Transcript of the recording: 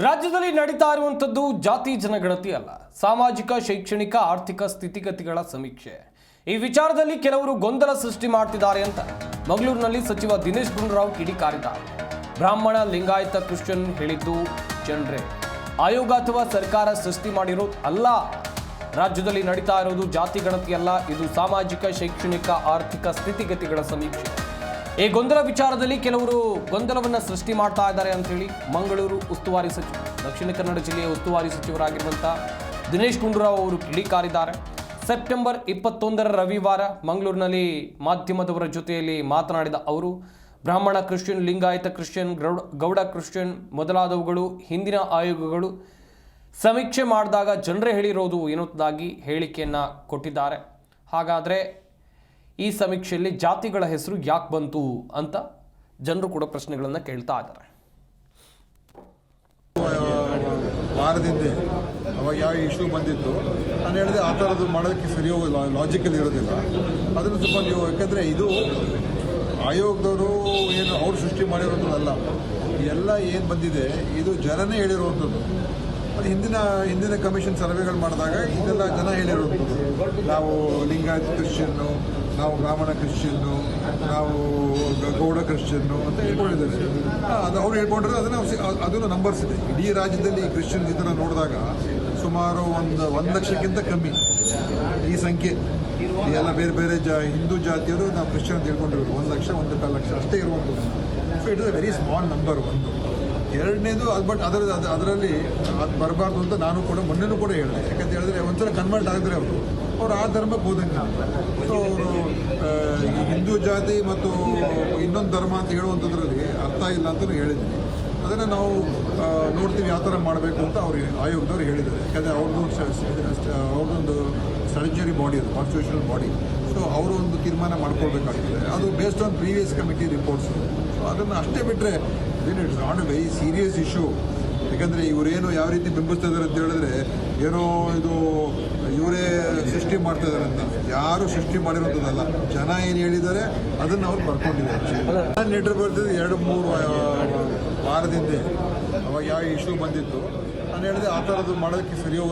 ರಾಜ್ಯದಲ್ಲಿ ನಡೀತಾ ಇರುವಂತದ್ದು ಜಾತಿ ಜನಗಣತಿ ಅಲ್ಲ, ಸಾಮಾಜಿಕ ಶೈಕ್ಷಣಿಕ ಆರ್ಥಿಕ ಸ್ಥಿತಿಗತಿಗಳ ಸಮೀಕ್ಷೆ. ಈ ವಿಚಾರದಲ್ಲಿ ಕೆಲವರು ಗೊಂದಲ ಸೃಷ್ಟಿ ಮಾಡ್ತಿದ್ದಾರೆ ಅಂತ ಮಂಗಳೂರಿನಲ್ಲಿ ಸಚಿವ ದಿನೇಶ್ ಗುಂಡೂರಾವ್ ಕಿಡಿಕಾರಿದ್ದಾರೆ. ಬ್ರಾಹ್ಮಣ ಲಿಂಗಾಯತ ಕ್ರಿಶ್ಚಿಯನ್ ಹೇಳಿದ್ದು ಜನರೇ, ಆಯೋಗ ಅಥವಾ ಸರ್ಕಾರ ಸೃಷ್ಟಿ ಮಾಡಿರೋದು ಅಲ್ಲ. ರಾಜ್ಯದಲ್ಲಿ ನಡೀತಾ ಇರೋದು ಜಾತಿ ಗಣತಿ ಅಲ್ಲ, ಇದು ಸಾಮಾಜಿಕ ಶೈಕ್ಷಣಿಕ ಆರ್ಥಿಕ ಸ್ಥಿತಿಗತಿಗಳ ಸಮೀಕ್ಷೆ. ಈ ಗೊಂದಲ ವಿಚಾರದಲ್ಲಿ ಕೆಲವರು ಗೊಂದಲವನ್ನು ಸೃಷ್ಟಿ ಮಾಡ್ತಾ ಇದ್ದಾರೆ ಅಂತ ಹೇಳಿ ಮಂಗಳೂರು ಉಸ್ತುವಾರಿ ಸಚಿವ, ದಕ್ಷಿಣ ಕನ್ನಡ ಜಿಲ್ಲೆಯ ಉಸ್ತುವಾರಿ ಸಚಿವರಾಗಿರುವಂಥ ದಿನೇಶ್ ಗುಂಡೂರಾವ್ ಅವರು ಕಿಡಿಕಾರಿದ್ದಾರೆ. ಸೆಪ್ಟೆಂಬರ್ 21 ರವಿವಾರ ಮಂಗಳೂರಿನಲ್ಲಿ ಮಾಧ್ಯಮದವರ ಜೊತೆಯಲ್ಲಿ ಮಾತನಾಡಿದ ಅವರು, Brahmin Christian, Lingayat Christian, Gowda Christian ಮೊದಲಾದವುಗಳು ಹಿಂದಿನ ಆಯೋಗಗಳು ಸಮೀಕ್ಷೆ ಮಾಡಿದಾಗ ಜನರೇ ಹೇಳಿರೋದು ಎನ್ನುವುದಾಗಿ ಹೇಳಿಕೆಯನ್ನು ಕೊಟ್ಟಿದ್ದಾರೆ. ಹಾಗಾದರೆ ಈ ಸಮೀಕ್ಷೆಯಲ್ಲಿ ಜಾತಿಗಳ ಹೆಸರು ಯಾಕೆ ಬಂತು ಅಂತ ಜನರು ಕೂಡ ಪ್ರಶ್ನೆಗಳನ್ನು ಕೇಳ್ತಾ ಇದ್ದಾರೆ. ವಾರದಿಂದ ಅವಾಗ ಯಾವ ಇಶ್ಯೂ ಬಂದಿತ್ತು ನಾನು ಹೇಳಿದೆ, ಆ ಥರದ್ದು ಮಾಡೋದಕ್ಕೆ ಸರಿಯೋ ಲಾಜಿಕಲ್ ಇರೋದಿಲ್ಲ. ಅದನ್ನು ಸ್ವಲ್ಪ ನೀವು, ಯಾಕಂದರೆ ಇದು ಆಯೋಗದವರು ಏನು ಅವ್ರು ಸೃಷ್ಟಿ ಮಾಡಿರೋಂಥದ್ದಲ್ಲ, ಎಲ್ಲ ಏನು ಬಂದಿದೆ ಇದು ಜನನೇ ಹೇಳಿರುವಂಥದ್ದು. ಅದು ಹಿಂದಿನ ಕಮಿಷನ್ ಸರ್ವೆಗಳು ಮಾಡಿದಾಗ ಇದೆಲ್ಲ ಜನ ಹೇಳಿರುವಂಥದ್ದು. ನಾವು ಲಿಂಗಾಯತ ಕ್ರಿಶ್ಚಿಯನ್ನು, ನಾವು ಬ್ರಾಹ್ಮಣ ಕ್ರಿಶ್ಚಿಯನ್ನು, ನಾವು ಗೌಡ ಕ್ರಿಶ್ಚಿಯನ್ನು ಅಂತ ಹೇಳ್ಕೊಂಡಿದ್ದಾರೆ. ಅದು ಅವ್ರು ಹೇಳ್ಕೊಂಡ್ರೆ ಅದನ್ನು ನಂಬರ್ಸ್ ಇದೆ. ಇಡೀ ರಾಜ್ಯದಲ್ಲಿ ಕ್ರಿಶ್ಚಿಯನ್ಸ್ ಇದನ್ನು ನೋಡಿದಾಗ ಸುಮಾರು ಒಂದು ಲಕ್ಷಕ್ಕಿಂತ ಕಮ್ಮಿ ಈ ಸಂಖ್ಯೆ. ಎಲ್ಲ ಬೇರೆ ಬೇರೆ ಹಿಂದೂ ಜಾತಿಯವರು ನಾವು ಕ್ರಿಶ್ಚಿಯನ್ ಅಂತ ಹೇಳ್ಕೊಂಡಿರೋದು 1 ಲಕ್ಷ 1.25 ಲಕ್ಷ ಅಷ್ಟೇ ಇರುವಂಥದ್ದು. So it is a very small number. ಒಂದು ಎರಡನೇದು ಅದು, ಬಟ್ ಅದರಲ್ಲಿ ಅದು ಬರಬಾರ್ದು ಅಂತ ನಾನು ಕೂಡ ಮೊನ್ನೆನೂ ಕೂಡ ಹೇಳಿದೆ. ಯಾಕಂತ ಹೇಳಿದ್ರೆ ಒಂದ್ಸಲ ಕನ್ವರ್ಟ್ ಆಗಿದ್ರೆ ಅವರು ಆ ಧರ್ಮಕ್ಕೆ ಹೋದಂಗೆ. ಸೊ ಅವರು ಹಿಂದೂ ಜಾತಿ ಮತ್ತು ಇನ್ನೊಂದು ಧರ್ಮ ಅಂತ ಹೇಳುವಂಥದ್ರಲ್ಲಿ ಅರ್ಥ ಇಲ್ಲ ಅಂತಲೂ ಹೇಳಿದ್ದೀನಿ. ಅದನ್ನು ನಾವು ನೋಡ್ತೀವಿ ಯಾವ ಥರ ಮಾಡಬೇಕು ಅಂತ ಆಯೋಗದವ್ರು ಹೇಳಿದ್ದಾರೆ. ಯಾಕಂದರೆ ಅವ್ರದ್ದೊಂದು ಸ್ಟ್ಯಾಟ್ಯುಟರಿ ಬಾಡಿ, ಅದು ಕಾನ್ಸ್ಟಿಟ್ಯೂಷನಲ್ ಬಾಡಿ. ಸೊ ಅವರು ಒಂದು ತೀರ್ಮಾನ ಮಾಡ್ಕೊಳ್ಬೇಕಾಗ್ತದೆ. ಅದು based on previous committee reports. So ಅದನ್ನು ಅಷ್ಟೇ ಬಿಟ್ಟರೆ it's not A very serious issue. ಯಾಕಂದರೆ ಇವರೇನು ಯಾವ ರೀತಿ ಬಿಂಬಿಸ್ತಾ ಇದ್ದಾರೆ ಅಂತ ಹೇಳಿದ್ರೆ, ಏನೋ ಇದು ಇವರೇ ಸೃಷ್ಟಿ ಮಾಡ್ತಾ ಇದ್ದಾರೆ ಅಂತ. ಯಾರು ಸೃಷ್ಟಿ ಮಾಡಿರೋಂಥದ್ದಲ್ಲ, ಜನ ಏನು ಹೇಳಿದ್ದಾರೆ ಅದನ್ನು ಅವ್ರು ಬರ್ಕೊಂಡಿದ್ದಾರೆ. ನಾನು ಲೆಟ್ರ್ ಬರ್ತಿದ್ದು 2-3 ವಾರದಿಂದ ಅವಾಗ ಯಾವ ಇಶ್ಯೂ ಬಂದಿತ್ತು ನಾನು ಹೇಳಿದೆ, ಆ ಥರದ್ದು ಮಾಡೋದಕ್ಕೆ ಸರಿಯೋ